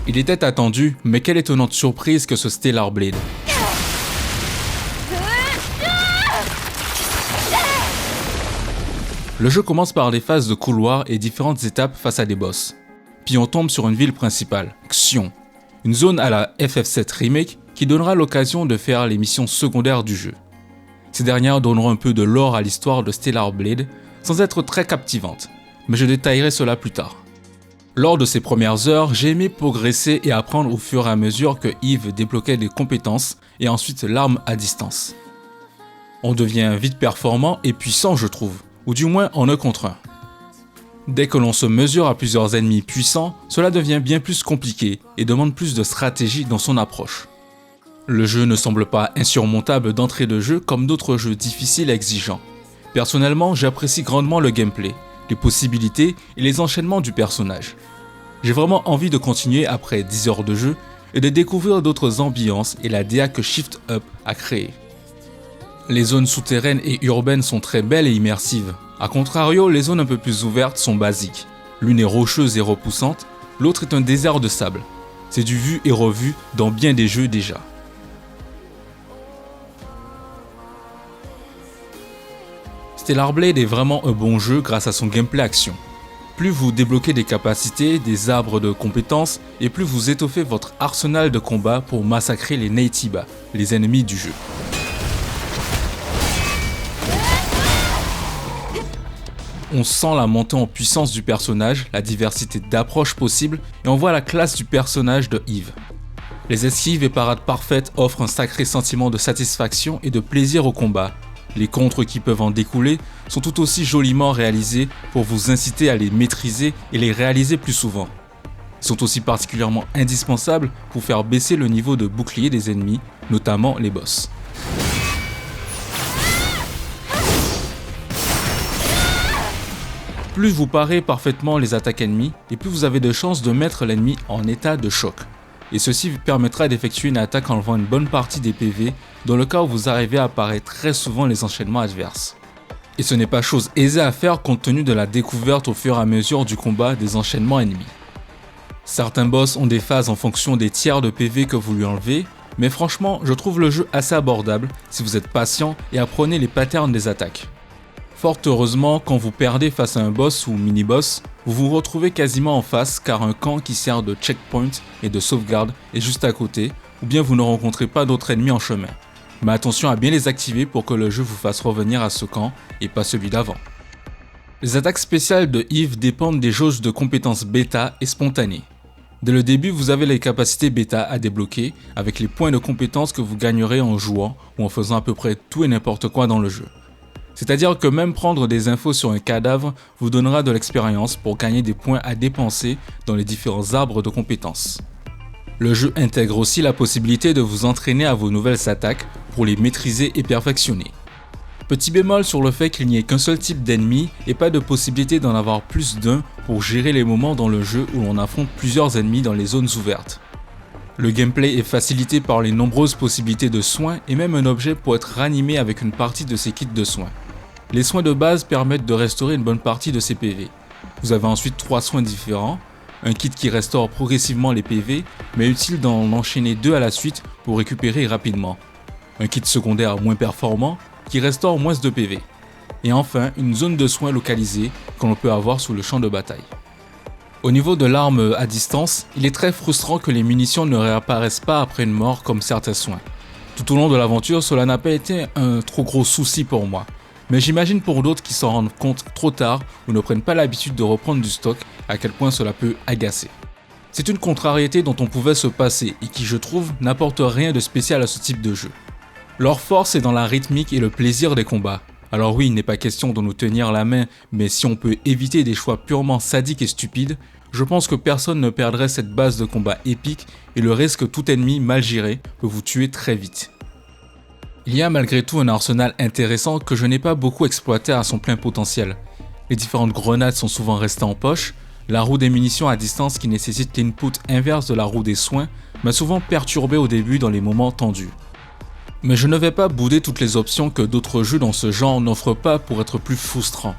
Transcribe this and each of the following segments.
Il était attendu, mais quelle étonnante surprise que ce Stellar Blade. Le jeu commence par des phases de couloirs et différentes étapes face à des boss. Puis on tombe sur une ville principale, Xion, une zone à la FF7 Remake qui donnera l'occasion de faire les missions secondaires du jeu. Ces dernières donneront un peu de lore à l'histoire de Stellar Blade, sans être très captivantes, mais je détaillerai cela plus tard. Lors de ces premières heures, j'ai aimé progresser et apprendre au fur et à mesure que Eve débloquait des compétences et ensuite l'arme à distance. On devient vite performant et puissant je trouve, ou du moins en 1 contre 1. Dès que l'on se mesure à plusieurs ennemis puissants, cela devient bien plus compliqué et demande plus de stratégie dans son approche. Le jeu ne semble pas insurmontable d'entrée de jeu comme d'autres jeux difficiles et exigeants. Personnellement, j'apprécie grandement le gameplay, les possibilités et les enchaînements du personnage. J'ai vraiment envie de continuer après 10 heures de jeu et de découvrir d'autres ambiances et la DA que Shift Up a créée. Les zones souterraines et urbaines sont très belles et immersives. A contrario, les zones un peu plus ouvertes sont basiques. L'une est rocheuse et repoussante, l'autre est un désert de sable. C'est du vu et revu dans bien des jeux déjà. Stellar Blade est vraiment un bon jeu grâce à son gameplay action. Plus vous débloquez des capacités, des arbres de compétences, et plus vous étoffez votre arsenal de combat pour massacrer les Naytiba, les ennemis du jeu. On sent la montée en puissance du personnage, la diversité d'approches possibles, et on voit la classe du personnage de Eve. Les esquives et parades parfaites offrent un sacré sentiment de satisfaction et de plaisir au combat. Les contres qui peuvent en découler sont tout aussi joliment réalisés pour vous inciter à les maîtriser et les réaliser plus souvent. Ils sont aussi particulièrement indispensables pour faire baisser le niveau de bouclier des ennemis, notamment les boss. Plus vous parez parfaitement les attaques ennemies, et plus vous avez de chances de mettre l'ennemi en état de choc. Et ceci vous permettra d'effectuer une attaque en enlevant une bonne partie des PV dans le cas où vous arrivez à parer très souvent les enchaînements adverses. Et ce n'est pas chose aisée à faire compte tenu de la découverte au fur et à mesure du combat des enchaînements ennemis. Certains boss ont des phases en fonction des tiers de PV que vous lui enlevez, mais franchement je trouve le jeu assez abordable si vous êtes patient et apprenez les patterns des attaques. Fort heureusement, quand vous perdez face à un boss ou mini-boss, vous vous retrouvez quasiment en face car un camp qui sert de checkpoint et de sauvegarde est juste à côté, ou bien vous ne rencontrez pas d'autres ennemis en chemin. Mais attention à bien les activer pour que le jeu vous fasse revenir à ce camp et pas celui d'avant. Les attaques spéciales de Eve dépendent des jauges de compétences bêta et spontanées. Dès le début, vous avez les capacités bêta à débloquer avec les points de compétences que vous gagnerez en jouant ou en faisant à peu près tout et n'importe quoi dans le jeu. C'est-à-dire que même prendre des infos sur un cadavre vous donnera de l'expérience pour gagner des points à dépenser dans les différents arbres de compétences. Le jeu intègre aussi la possibilité de vous entraîner à vos nouvelles attaques pour les maîtriser et perfectionner. Petit bémol sur le fait qu'il n'y ait qu'un seul type d'ennemi et pas de possibilité d'en avoir plus d'un pour gérer les moments dans le jeu où l'on affronte plusieurs ennemis dans les zones ouvertes. Le gameplay est facilité par les nombreuses possibilités de soins et même un objet pour être ranimé avec une partie de ces kits de soins. Les soins de base permettent de restaurer une bonne partie de ces PV. Vous avez ensuite 3 soins différents, un kit qui restaure progressivement les PV, mais utile d'en enchaîner 2 à la suite pour récupérer rapidement. Un kit secondaire moins performant qui restaure moins de PV. Et enfin, une zone de soins localisée que l'on peut avoir sous le champ de bataille. Au niveau de l'arme à distance, il est très frustrant que les munitions ne réapparaissent pas après une mort comme certains soins. Tout au long de l'aventure, cela n'a pas été un trop gros souci pour moi. Mais j'imagine pour d'autres qui s'en rendent compte trop tard ou ne prennent pas l'habitude de reprendre du stock à quel point cela peut agacer. C'est une contrariété dont on pouvait se passer et qui je trouve n'apporte rien de spécial à ce type de jeu. Leur force est dans la rythmique et le plaisir des combats. Alors oui, il n'est pas question de nous tenir la main, mais si on peut éviter des choix purement sadiques et stupides, je pense que personne ne perdrait cette base de combat épique et le risque que tout ennemi mal géré peut vous tuer très vite. Il y a malgré tout un arsenal intéressant que je n'ai pas beaucoup exploité à son plein potentiel. Les différentes grenades sont souvent restées en poche, la roue des munitions à distance qui nécessite l'input inverse de la roue des soins m'a souvent perturbé au début dans les moments tendus. Mais je ne vais pas bouder toutes les options que d'autres jeux dans ce genre n'offrent pas pour être plus frustrants.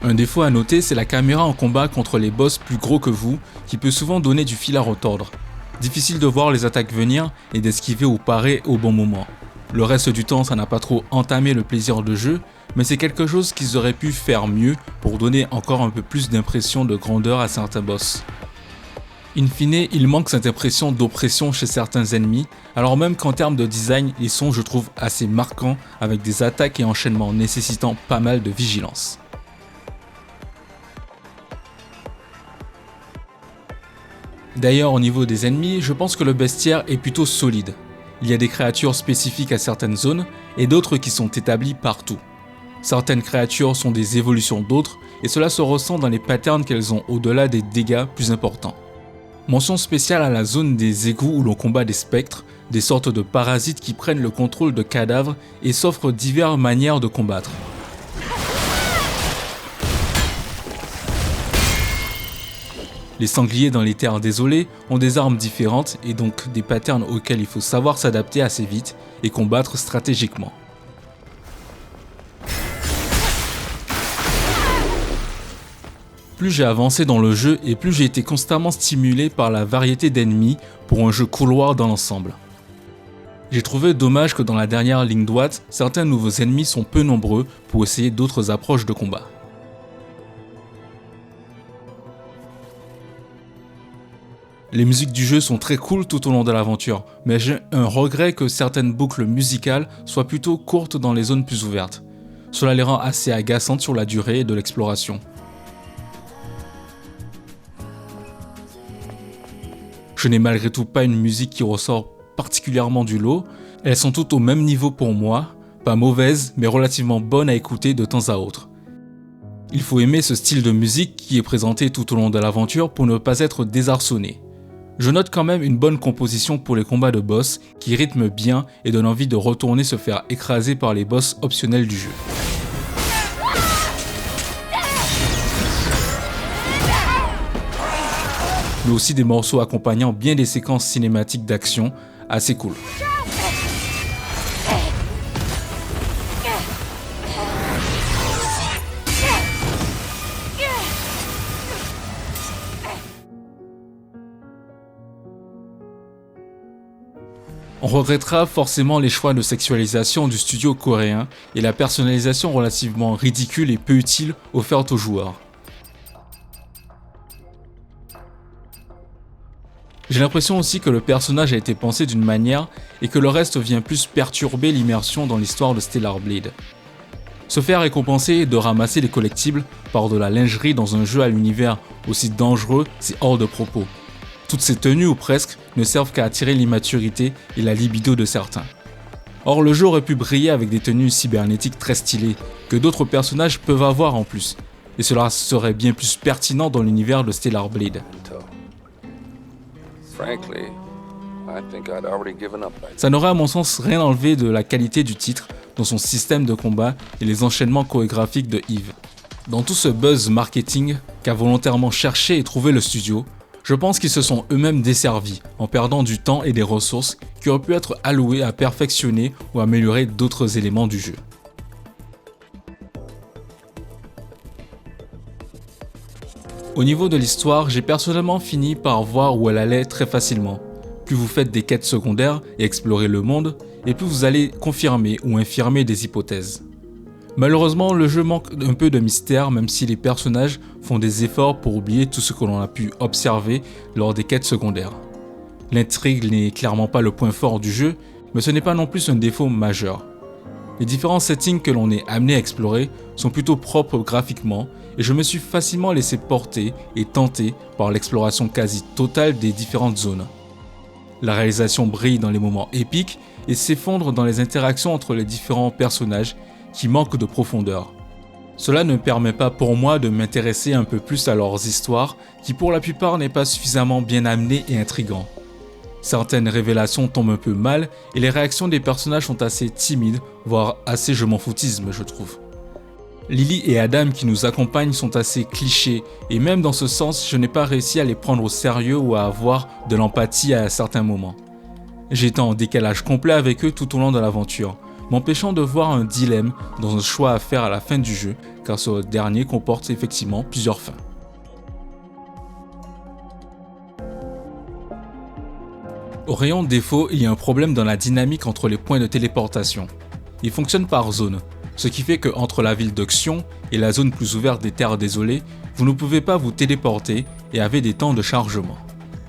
Un défaut à noter, c'est la caméra en combat contre les boss plus gros que vous qui peut souvent donner du fil à retordre. Difficile de voir les attaques venir et d'esquiver ou parer au bon moment. Le reste du temps, ça n'a pas trop entamé le plaisir de jeu, mais c'est quelque chose qu'ils auraient pu faire mieux pour donner encore un peu plus d'impression de grandeur à certains boss. In fine, il manque cette impression d'oppression chez certains ennemis, alors même qu'en termes de design, ils sont, je trouve, assez marquants avec des attaques et enchaînements nécessitant pas mal de vigilance. D'ailleurs, au niveau des ennemis, je pense que le bestiaire est plutôt solide. Il y a des créatures spécifiques à certaines zones et d'autres qui sont établies partout. Certaines créatures sont des évolutions d'autres et cela se ressent dans les patterns qu'elles ont au-delà des dégâts plus importants. Mention spéciale à la zone des égouts où l'on combat des spectres, des sortes de parasites qui prennent le contrôle de cadavres et s'offrent diverses manières de combattre. Les sangliers dans les terres désolées ont des armes différentes et donc des patterns auxquels il faut savoir s'adapter assez vite et combattre stratégiquement. Plus j'ai avancé dans le jeu et plus j'ai été constamment stimulé par la variété d'ennemis pour un jeu couloir dans l'ensemble. J'ai trouvé dommage que dans la dernière ligne droite, certains nouveaux ennemis sont peu nombreux pour essayer d'autres approches de combat. Les musiques du jeu sont très cool tout au long de l'aventure, mais j'ai un regret que certaines boucles musicales soient plutôt courtes dans les zones plus ouvertes. Cela les rend assez agaçantes sur la durée de l'exploration. Je n'ai malgré tout pas une musique qui ressort particulièrement du lot, elles sont toutes au même niveau pour moi, pas mauvaises mais relativement bonnes à écouter de temps à autre. Il faut aimer ce style de musique qui est présenté tout au long de l'aventure pour ne pas être désarçonné. Je note quand même une bonne composition pour les combats de boss qui rythment bien et donnent envie de retourner se faire écraser par les boss optionnels du jeu. Mais aussi des morceaux accompagnant bien des séquences cinématiques d'action assez cool. On regrettera forcément les choix de sexualisation du studio coréen et la personnalisation relativement ridicule et peu utile offerte aux joueurs. J'ai l'impression aussi que le personnage a été pensé d'une manière et que le reste vient plus perturber l'immersion dans l'histoire de Stellar Blade. Se faire récompenser de ramasser les collectibles par de la lingerie dans un jeu à l'univers aussi dangereux, c'est hors de propos. Toutes ces tenues ou presque ne servent qu'à attirer l'immaturité et la libido de certains. Or le jeu aurait pu briller avec des tenues cybernétiques très stylées que d'autres personnages peuvent avoir en plus, et cela serait bien plus pertinent dans l'univers de Stellar Blade. Ça n'aurait à mon sens rien enlevé de la qualité du titre, dans son système de combat et les enchaînements chorégraphiques de Yves. Dans tout ce buzz marketing qu'a volontairement cherché et trouvé le studio, je pense qu'ils se sont eux-mêmes desservis en perdant du temps et des ressources qui auraient pu être allouées à perfectionner ou améliorer d'autres éléments du jeu. Au niveau de l'histoire, j'ai personnellement fini par voir où elle allait très facilement. Plus vous faites des quêtes secondaires et explorez le monde, et plus vous allez confirmer ou infirmer des hypothèses. Malheureusement, le jeu manque un peu de mystère même si les personnages font des efforts pour oublier tout ce que l'on a pu observer lors des quêtes secondaires. L'intrigue n'est clairement pas le point fort du jeu, mais ce n'est pas non plus un défaut majeur. Les différents settings que l'on est amené à explorer sont plutôt propres graphiquement et je me suis facilement laissé porter et tenter par l'exploration quasi totale des différentes zones. La réalisation brille dans les moments épiques et s'effondre dans les interactions entre les différents personnages qui manquent de profondeur. Cela ne permet pas pour moi de m'intéresser un peu plus à leurs histoires qui pour la plupart n'est pas suffisamment bien amenées et intrigants. Certaines révélations tombent un peu mal et les réactions des personnages sont assez timides, voire assez je m'en foutisme je trouve. Lily et Adam qui nous accompagnent sont assez clichés et même dans ce sens je n'ai pas réussi à les prendre au sérieux ou à avoir de l'empathie à certains moments. J'étais en décalage complet avec eux tout au long de l'aventure, m'empêchant de voir un dilemme dans un choix à faire à la fin du jeu car ce dernier comporte effectivement plusieurs fins. Au rayon défaut, il y a un problème dans la dynamique entre les points de téléportation. Ils fonctionnent par zone, ce qui fait qu'entre la ville de Xion et la zone plus ouverte des Terres Désolées, vous ne pouvez pas vous téléporter et avez des temps de chargement.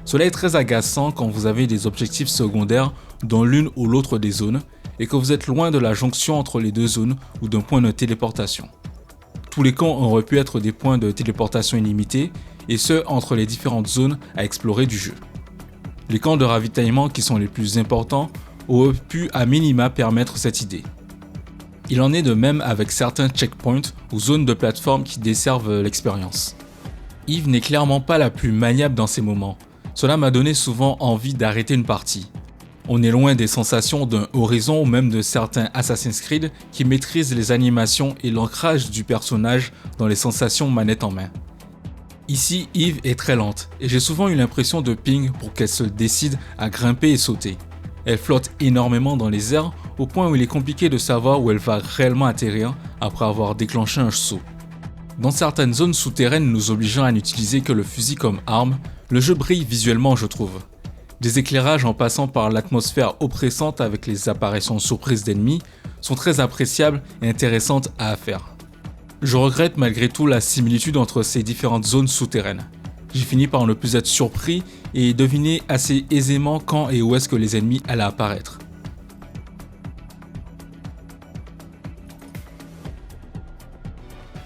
Cela est très agaçant quand vous avez des objectifs secondaires dans l'une ou l'autre des zones et que vous êtes loin de la jonction entre les deux zones ou d'un point de téléportation. Tous les camps auraient pu être des points de téléportation illimités et ce entre les différentes zones à explorer du jeu. Les camps de ravitaillement qui sont les plus importants auraient pu à minima permettre cette idée. Il en est de même avec certains checkpoints ou zones de plateforme qui desservent l'expérience. Eve n'est clairement pas la plus maniable dans ces moments. Cela m'a donné souvent envie d'arrêter une partie. On est loin des sensations d'un Horizon ou même de certains Assassin's Creed qui maîtrisent les animations et l'ancrage du personnage dans les sensations manette en main. Ici, Eve est très lente et j'ai souvent eu l'impression de ping pour qu'elle se décide à grimper et sauter. Elle flotte énormément dans les airs au point où il est compliqué de savoir où elle va réellement atterrir après avoir déclenché un saut. Dans certaines zones souterraines nous obligeant à n'utiliser que le fusil comme arme, le jeu brille visuellement je trouve. Des éclairages en passant par l'atmosphère oppressante avec les apparitions surprises d'ennemis sont très appréciables et intéressantes à faire. Je regrette malgré tout la similitude entre ces différentes zones souterraines. J'ai fini par ne plus être surpris et deviner assez aisément quand et où est-ce que les ennemis allaient apparaître.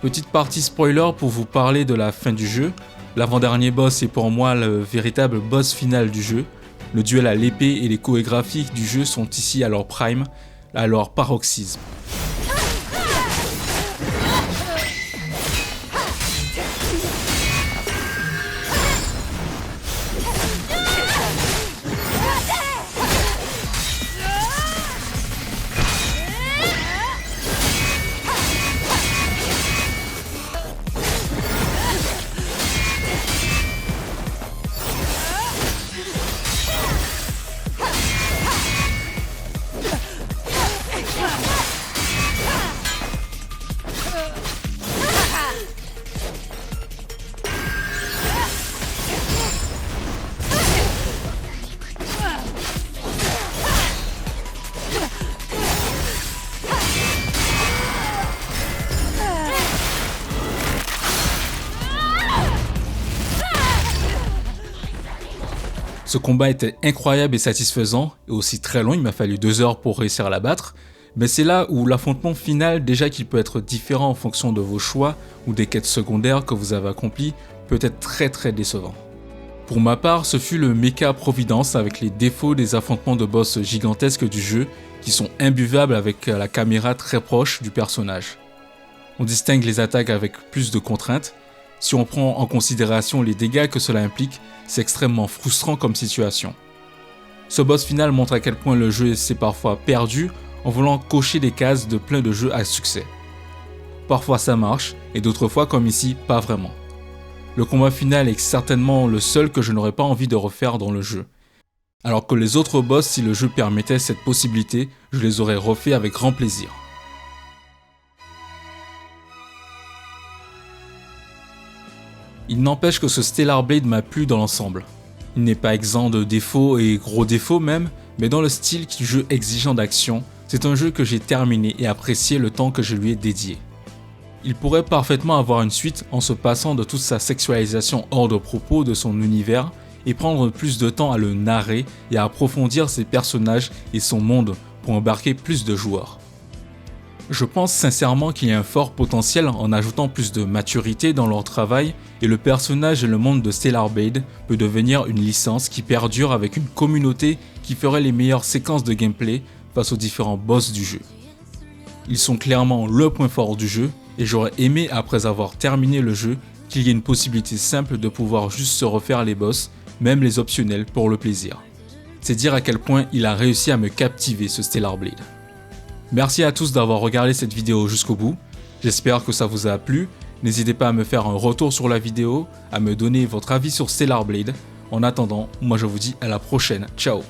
Petite partie spoiler pour vous parler de la fin du jeu. L'avant-dernier boss est pour moi le véritable boss final du jeu. Le duel à l'épée et les chorégraphies du jeu sont ici à leur prime, à leur paroxysme. Ce combat était incroyable et satisfaisant, et aussi très long, il m'a fallu 2 heures pour réussir à la battre, mais c'est là où l'affrontement final, déjà qu'il peut être différent en fonction de vos choix ou des quêtes secondaires que vous avez accomplies, peut être très décevant. Pour ma part, ce fut le Mecha Providence avec les défauts des affrontements de boss gigantesques du jeu, qui sont imbuvables avec la caméra très proche du personnage. On distingue les attaques avec plus de contraintes. Si on prend en considération les dégâts que cela implique, c'est extrêmement frustrant comme situation. Ce boss final montre à quel point le jeu s'est parfois perdu en voulant cocher des cases de plein de jeux à succès. Parfois ça marche, et d'autres fois comme ici, pas vraiment. Le combat final est certainement le seul que je n'aurais pas envie de refaire dans le jeu. Alors que les autres boss, si le jeu permettait cette possibilité, je les aurais refaits avec grand plaisir. Il n'empêche que ce Stellar Blade m'a plu dans l'ensemble. Il n'est pas exempt de défauts et gros défauts même, mais dans le style du jeu exigeant d'action, c'est un jeu que j'ai terminé et apprécié le temps que je lui ai dédié. Il pourrait parfaitement avoir une suite en se passant de toute sa sexualisation hors de propos de son univers et prendre plus de temps à le narrer et à approfondir ses personnages et son monde pour embarquer plus de joueurs. Je pense sincèrement qu'il y a un fort potentiel en ajoutant plus de maturité dans leur travail et le personnage et le monde de Stellar Blade peut devenir une licence qui perdure avec une communauté qui ferait les meilleures séquences de gameplay face aux différents boss du jeu. Ils sont clairement le point fort du jeu et j'aurais aimé après avoir terminé le jeu qu'il y ait une possibilité simple de pouvoir juste se refaire les boss, même les optionnels pour le plaisir. C'est dire à quel point il a réussi à me captiver ce Stellar Blade. Merci à tous d'avoir regardé cette vidéo jusqu'au bout, j'espère que ça vous a plu, n'hésitez pas à me faire un retour sur la vidéo, à me donner votre avis sur Stellar Blade. En attendant, moi je vous dis à la prochaine, ciao.